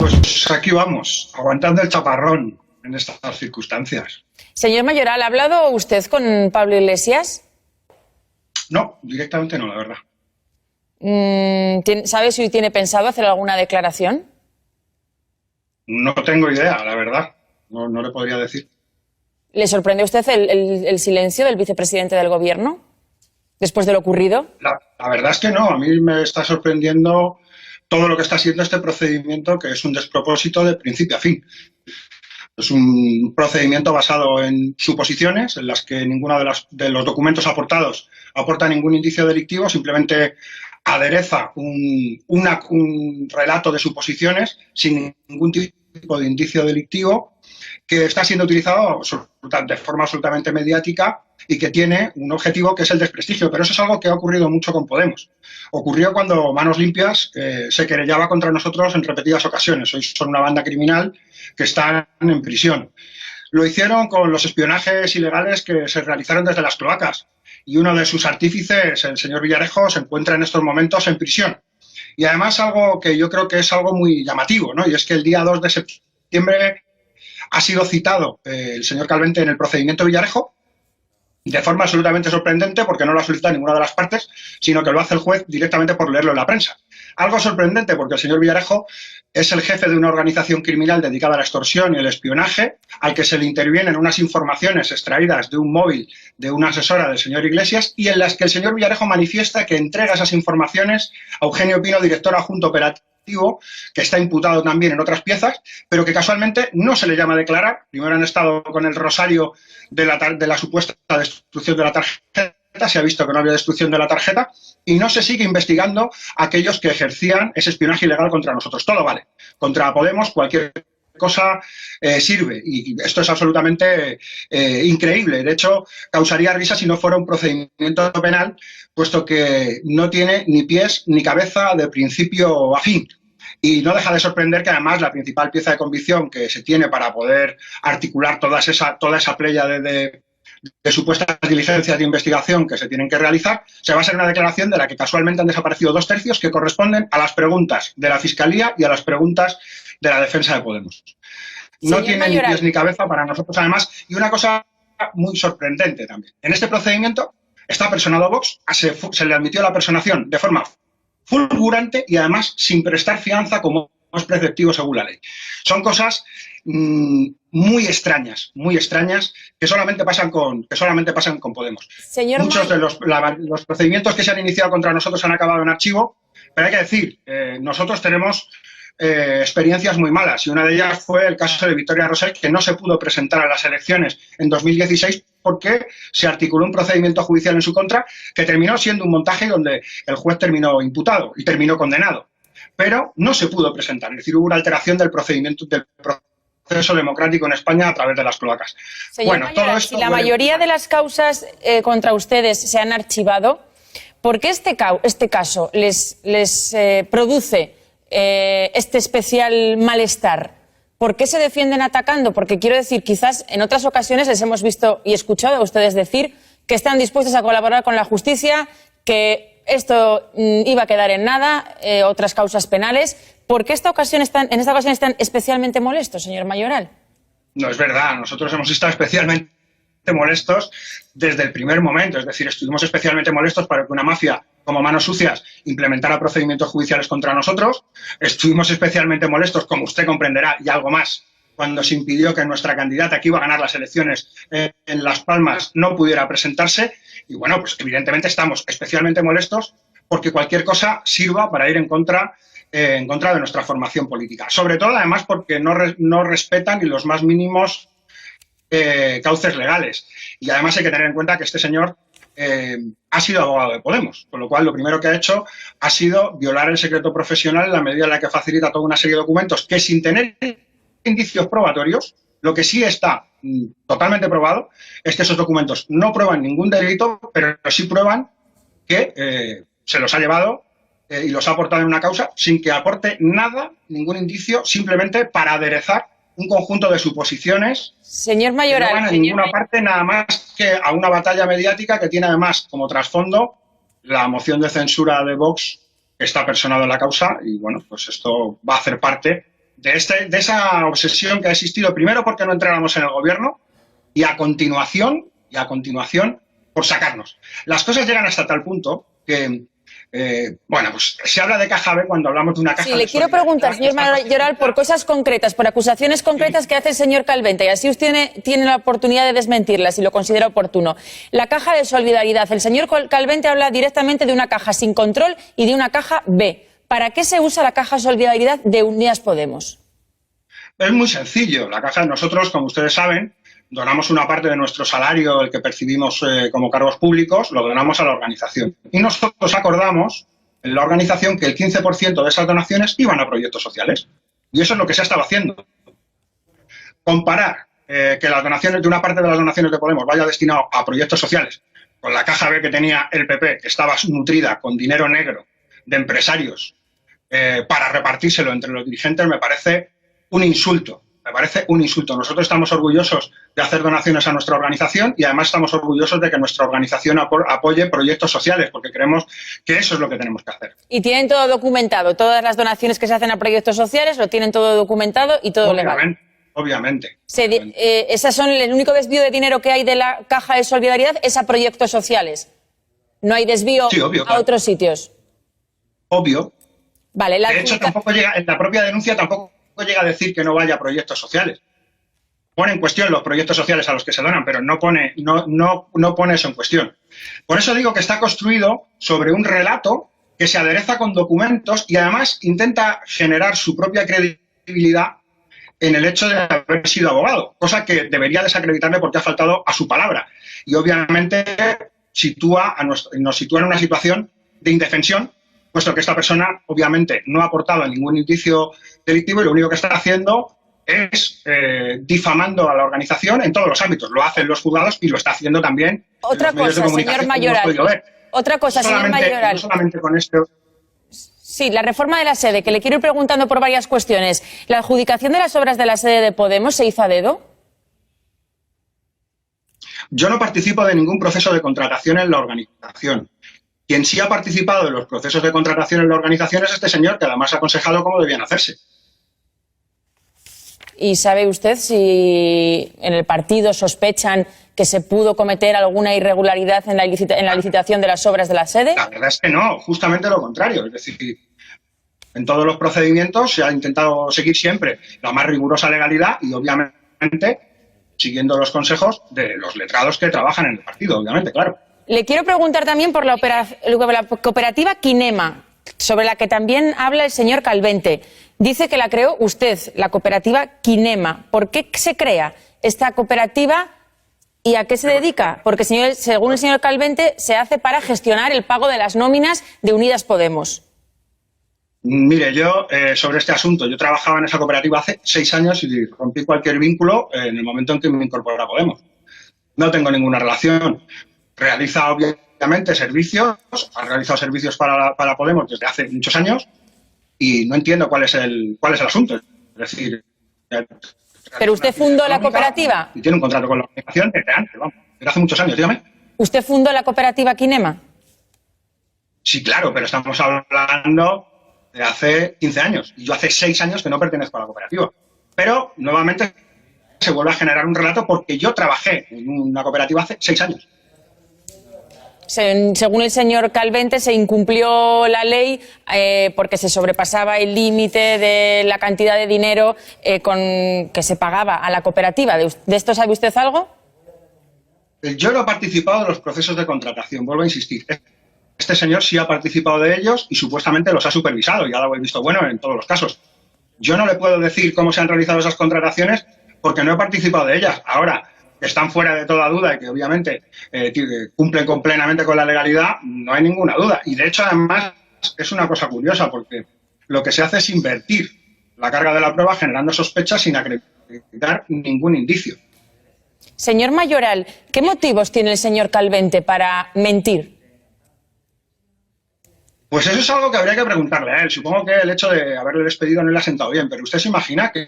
Pues aquí vamos, aguantando el chaparrón en estas circunstancias. Señor Mayoral, ¿ha hablado usted con Pablo Iglesias? No, directamente no, la verdad. ¿Sabe si tiene pensado hacer alguna declaración? No tengo idea, la verdad. No le podría decir. ¿Le sorprende a usted el silencio del vicepresidente del Gobierno después de lo ocurrido? La verdad es que no, a mí me está sorprendiendo todo lo que está siendo este procedimiento, que es un despropósito de principio a fin. Es un procedimiento basado en suposiciones, en las que ninguno de los documentos aportados aporta ningún indicio delictivo, simplemente adereza un relato de suposiciones sin ningún tipo de indicio delictivo, que está siendo utilizado de forma absolutamente mediática y que tiene un objetivo que es el desprestigio. Pero eso es algo que ha ocurrido mucho con Podemos. Ocurrió cuando Manos Limpias se querellaba contra nosotros en repetidas ocasiones. Hoy son una banda criminal que están en prisión. Lo hicieron con los espionajes ilegales que se realizaron desde las cloacas. Y uno de sus artífices, el señor Villarejo, se encuentra en estos momentos en prisión. Y además algo que yo creo que es algo muy llamativo, ¿no? Y es que el día 2 de septiembre ha sido citado el señor Calvente en el procedimiento Villarejo, de forma absolutamente sorprendente, porque no lo ha solicitado ninguna de las partes, sino que lo hace el juez directamente por leerlo en la prensa. Algo sorprendente, porque el señor Villarejo es el jefe de una organización criminal dedicada a la extorsión y el espionaje, al que se le intervienen unas informaciones extraídas de un móvil de una asesora del señor Iglesias, y en las que el señor Villarejo manifiesta que entrega esas informaciones a Eugenio Pino, director adjunto operativo, que está imputado también en otras piezas, pero que casualmente no se le llama a declarar. Primero han estado con el rosario de la supuesta destrucción de la tarjeta, se ha visto que no había destrucción de la tarjeta, y no se sigue investigando a aquellos que ejercían ese espionaje ilegal contra nosotros. Todo vale. Contra Podemos cualquier cosa sirve, y esto es absolutamente increíble. De hecho, causaría risa si no fuera un procedimiento penal, puesto que no tiene ni pies ni cabeza de principio a fin. Y no deja de sorprender que además la principal pieza de convicción que se tiene para poder articular toda esa playa de supuestas diligencias de investigación que se tienen que realizar, se basa en una declaración de la que casualmente han desaparecido 2/3, que corresponden a las preguntas de la Fiscalía y a las preguntas de la defensa de Podemos. No tiene ni pies ni cabeza para nosotros, además. Y una cosa muy sorprendente también. En este procedimiento está personado Vox, se le admitió la personación de forma fulgurante y además sin prestar fianza, como es preceptivo según la ley. Son cosas muy extrañas, que solamente pasan con Podemos. Muchos de los procedimientos que se han iniciado contra nosotros han acabado en archivo, pero hay que decir, nosotros tenemos experiencias muy malas, y una de ellas fue el caso de Victoria Rosell, que no se pudo presentar a las elecciones en 2016 porque se articuló un procedimiento judicial en su contra que terminó siendo un montaje donde el juez terminó imputado y terminó condenado, pero no se pudo presentar. Es decir, hubo una alteración del procedimiento del proceso democrático en España a través de las cloacas. Señor Mayoral, si la mayoría de las causas contra ustedes se han archivado, ¿por qué este caso les produce este especial malestar? ¿Por qué se defienden atacando? Porque quiero decir, quizás en otras ocasiones les hemos visto y escuchado a ustedes decir que están dispuestos a colaborar con la justicia, que esto iba a quedar en nada, otras causas penales. ¿Por qué en esta ocasión están especialmente molestos, señor Mayoral? No es verdad, nosotros hemos estado especialmente molestos desde el primer momento, es decir, estuvimos especialmente molestos para que una mafia como Manos Sucias implementara procedimientos judiciales contra nosotros. Estuvimos especialmente molestos, como usted comprenderá, y algo más, cuando se impidió que nuestra candidata, que iba a ganar las elecciones en Las Palmas, no pudiera presentarse. Y bueno, pues evidentemente estamos especialmente molestos porque cualquier cosa sirva para ir en contra de nuestra formación política. Sobre todo, además, porque no respetan ni los más mínimos cauces legales. Y además hay que tener en cuenta que este señor ha sido abogado de Podemos, con lo cual lo primero que ha hecho ha sido violar el secreto profesional en la medida en la que facilita toda una serie de documentos que, sin tener indicios probatorios, lo que sí está totalmente probado es que esos documentos no prueban ningún delito, pero sí prueban que se los ha llevado y los ha aportado en una causa sin que aporte nada, ningún indicio, simplemente para aderezar un conjunto de suposiciones, señor Mayoral, que no van a ninguna parte, nada más que a una batalla mediática que tiene además como trasfondo la moción de censura de Vox, que está personado en la causa, y bueno, pues esto va a hacer parte de esa obsesión que ha existido, primero porque no entráramos en el gobierno y a continuación, por sacarnos. Las cosas llegan hasta tal punto que, bueno, pues se habla de caja B cuando hablamos de una caja. Sí, le quiero preguntar, señor Mayoral, por cosas concretas, por acusaciones concretas que hace el señor Calvente, y así usted tiene la oportunidad de desmentirlas si lo considera oportuno. La caja de solidaridad. El señor Calvente habla directamente de una caja sin control y de una caja B. ¿Para qué se usa la caja de solidaridad de Unidas Podemos? Es muy sencillo. La caja, nosotros, como ustedes saben, donamos una parte de nuestro salario, el que percibimos como cargos públicos, lo donamos a la organización. Y nosotros acordamos en la organización que el 15% de esas donaciones iban a proyectos sociales. Y eso es lo que se ha estado haciendo. Comparar que las donaciones, de una parte de las donaciones de Podemos vaya destinado a proyectos sociales, con la caja B que tenía el PP, que estaba nutrida con dinero negro de empresarios para repartírselo entre los dirigentes, me parece un insulto. Me parece un insulto. Nosotros estamos orgullosos de hacer donaciones a nuestra organización y además estamos orgullosos de que nuestra organización apoye proyectos sociales, porque creemos que eso es lo que tenemos que hacer. Y tienen todo documentado, todas las donaciones que se hacen a proyectos sociales lo tienen todo documentado y todo legal. Obviamente. Esas son el único desvío de dinero que hay de la caja de solidaridad es a proyectos sociales. No hay desvío a otros sitios. Obvio. Vale, de hecho, tampoco llega, en la propia denuncia tampoco llega a decir que no vaya a proyectos sociales. Pone en cuestión los proyectos sociales a los que se donan, pero no pone eso en cuestión. Por eso digo que está construido sobre un relato que se adereza con documentos y además intenta generar su propia credibilidad en el hecho de haber sido abogado, cosa que debería desacreditarle porque ha faltado a su palabra. Y obviamente nos sitúa en una situación de indefensión, puesto que esta persona obviamente no ha aportado ningún indicio delictivo y lo único que está haciendo es difamando a la organización en todos los ámbitos. Lo hacen los juzgados y lo está haciendo también otra en los medios de comunicación, señor Mayoral. Otra cosa, señor Mayoral. No solamente con esto. Sí, la reforma de la sede, que le quiero ir preguntando por varias cuestiones. ¿La adjudicación de las obras de la sede de Podemos se hizo a dedo? Yo no participo de ningún proceso de contratación en la organización. Quien sí ha participado en los procesos de contratación en la organización es este señor, que además ha aconsejado cómo debían hacerse. ¿Y sabe usted si en el partido sospechan que se pudo cometer alguna irregularidad en la licitación de las obras de la sede? La verdad es que no, justamente lo contrario. Es decir, en todos los procedimientos se ha intentado seguir siempre la más rigurosa legalidad y obviamente siguiendo los consejos de los letrados que trabajan en el partido, obviamente, claro. Le quiero preguntar también por la cooperativa Kinema, sobre la que también habla el señor Calvente. Dice que la creó usted, la cooperativa Kinema. ¿Por qué se crea esta cooperativa y a qué se dedica? Porque según el señor Calvente se hace para gestionar el pago de las nóminas de Unidas Podemos. Mire, yo sobre este asunto, yo trabajaba en esa cooperativa hace 6 años y rompí cualquier vínculo en el momento en que me incorporé a Podemos. No tengo ninguna relación. Realiza obviamente servicios, ha realizado servicios para Podemos desde hace muchos años y no entiendo cuál es el asunto. Es decir, ¿pero usted fundó la cooperativa? Y tiene un contrato con la organización desde antes, vamos, desde hace muchos años, dígame. ¿Usted fundó la cooperativa Kinema? Sí, claro, pero estamos hablando de hace 15 años. Y yo hace 6 años que no pertenezco a la cooperativa. Pero, nuevamente, se vuelve a generar un relato porque yo trabajé en una cooperativa hace 6 años. Según el señor Calvente, se incumplió la ley porque se sobrepasaba el límite de la cantidad de dinero que se pagaba a la cooperativa. ¿De esto sabe usted algo? Yo no he participado de los procesos de contratación, vuelvo a insistir. Este señor sí ha participado de ellos y supuestamente los ha supervisado y ha dado el visto bueno en todos los casos. Yo no le puedo decir cómo se han realizado esas contrataciones porque no he participado de ellas. Ahora, que están fuera de toda duda y que obviamente cumplen plenamente con la legalidad, no hay ninguna duda. Y de hecho, además, es una cosa curiosa porque lo que se hace es invertir la carga de la prueba generando sospechas sin acreditar ningún indicio. Señor Mayoral, ¿qué motivos tiene el señor Calvente para mentir? Pues eso es algo que habría que preguntarle a él. Supongo que el hecho de haberle despedido no le ha sentado bien, pero ¿usted se imagina que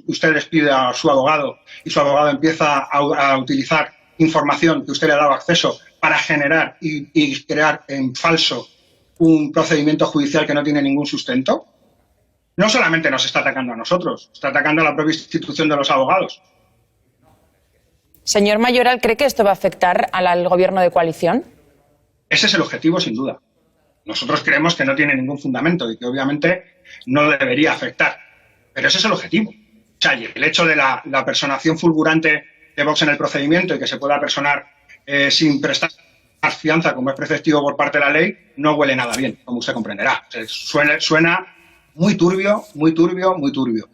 usted despide a su abogado y su abogado empieza a utilizar información que usted le ha dado acceso para generar y crear en falso un procedimiento judicial que no tiene ningún sustento? no solamente nos está atacando a nosotros, está atacando a la propia institución de los abogados. Señor Mayoral, ¿cree que esto va a afectar al gobierno de coalición? Ese es el objetivo, sin duda. Nosotros creemos que no tiene ningún fundamento y que obviamente no debería afectar. Pero ese es el objetivo. O sea, y el hecho de la personación fulgurante de Vox en el procedimiento y que se pueda personar sin prestar fianza, como es preceptivo por parte de la ley, no huele nada bien, como usted comprenderá. O sea, suena muy turbio, muy turbio, muy turbio.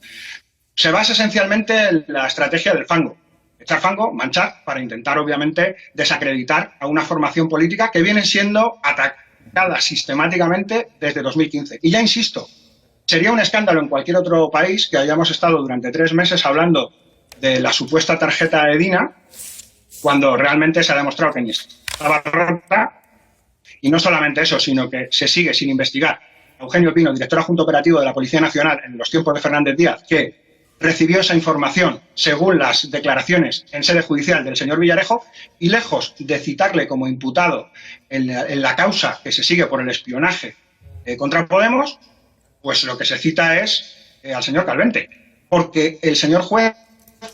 Se basa esencialmente en la estrategia del fango. Echar fango, manchar, para intentar, obviamente, desacreditar a una formación política que viene siendo atacada sistemáticamente desde 2015. Y ya insisto, sería un escándalo en cualquier otro país que hayamos estado durante 3 meses hablando de la supuesta tarjeta de Dina, cuando realmente se ha demostrado que ni estaba rota. Y no solamente eso, sino que se sigue sin investigar a Eugenio Pino, director adjunto operativo de la Policía Nacional en los tiempos de Fernández Díaz, que recibió esa información según las declaraciones en sede judicial del señor Villarejo, y lejos de citarle como imputado en la causa que se sigue por el espionaje contra Podemos, pues lo que se cita es al señor Calvente, porque el señor juez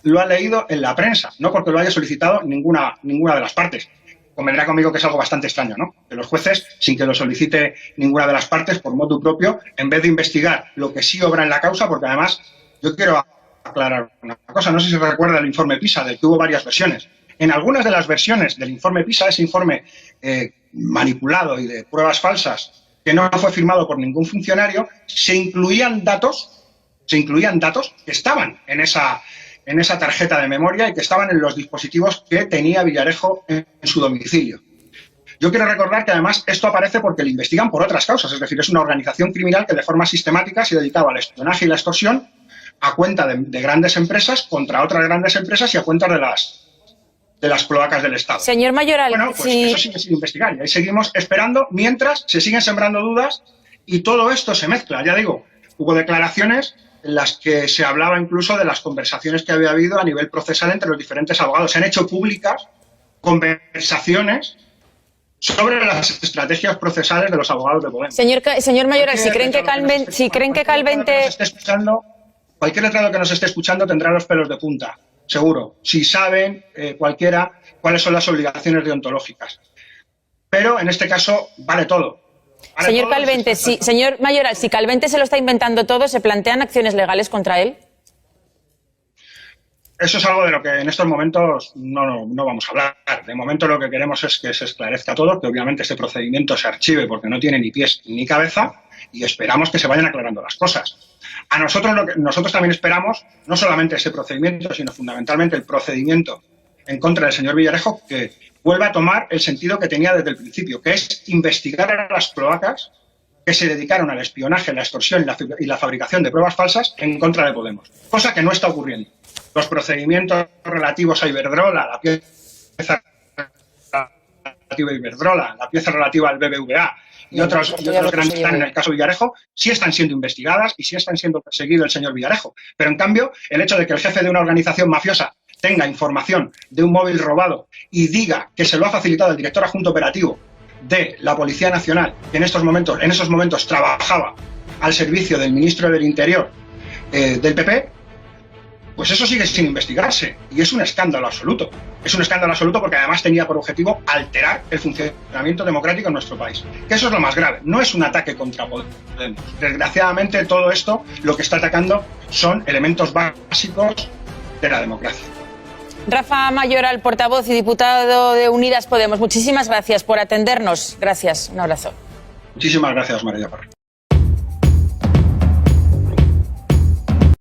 lo ha leído en la prensa, no porque lo haya solicitado ninguna de las partes. Convendrá conmigo que es algo bastante extraño, ¿no? Que los jueces, sin que lo solicite ninguna de las partes, por motu propio, en vez de investigar lo que sí obra en la causa, porque además yo quiero aclarar una cosa, no sé si se recuerda el informe PISA, del que hubo varias versiones. En algunas de las versiones del informe PISA, ese informe manipulado y de pruebas falsas, que no fue firmado por ningún funcionario, se incluían datos que estaban en esa tarjeta de memoria y que estaban en los dispositivos que tenía Villarejo en su domicilio. Yo quiero recordar que además esto aparece porque le investigan por otras causas, es decir, es una organización criminal que de forma sistemática se dedicaba al espionaje y la extorsión a cuenta de grandes empresas contra otras grandes empresas y a cuenta de las cloacas del Estado. Señor Mayoral, bueno, pues eso sigue sin investigar y ahí seguimos esperando mientras se siguen sembrando dudas y todo esto se mezcla. Ya digo, hubo declaraciones en las que se hablaba incluso de las conversaciones que había habido a nivel procesal entre los diferentes abogados. Se han hecho públicas conversaciones sobre las estrategias procesales de los abogados de Podemos. Señor Mayoral, si creen que Calvente... Cualquier letrado que nos esté escuchando tendrá los pelos de punta, seguro, si saben cualquiera cuáles son las obligaciones deontológicas. Pero en este caso vale todo. Señor Mayoral, si Calvente se lo está inventando todo, ¿se plantean acciones legales contra él? Eso es algo de lo que en estos momentos no vamos a hablar. De momento lo que queremos es que se esclarezca todo, que obviamente este procedimiento se archive porque no tiene ni pies ni cabeza y esperamos que se vayan aclarando las cosas. A nosotros también esperamos no solamente ese procedimiento, sino fundamentalmente el procedimiento en contra del señor Villarejo, que vuelva a tomar el sentido que tenía desde el principio, que es investigar a las cloacas que se dedicaron al espionaje, la extorsión y la fabricación de pruebas falsas en contra de Podemos, cosa que no está ocurriendo. Los procedimientos relativos a Iberdrola, la pieza relativa a Iberdrola, la pieza relativa al BBVA y otros grandes que están en el caso Villarejo, sí están siendo investigadas y sí están siendo perseguido el señor Villarejo. Pero en cambio, el hecho de que el jefe de una organización mafiosa tenga información de un móvil robado y diga que se lo ha facilitado el director adjunto operativo de la Policía Nacional, que en esos momentos trabajaba al servicio del ministro del Interior del PP, pues eso sigue sin investigarse y es un escándalo absoluto. Es un escándalo absoluto porque además tenía por objetivo alterar el funcionamiento democrático en nuestro país. Que eso es lo más grave, no es un ataque contra Podemos. Desgraciadamente todo esto lo que está atacando son elementos básicos de la democracia. Rafa Mayoral, portavoz y diputado de Unidas Podemos, muchísimas gracias por atendernos. Gracias, un abrazo. Muchísimas gracias, María Parra.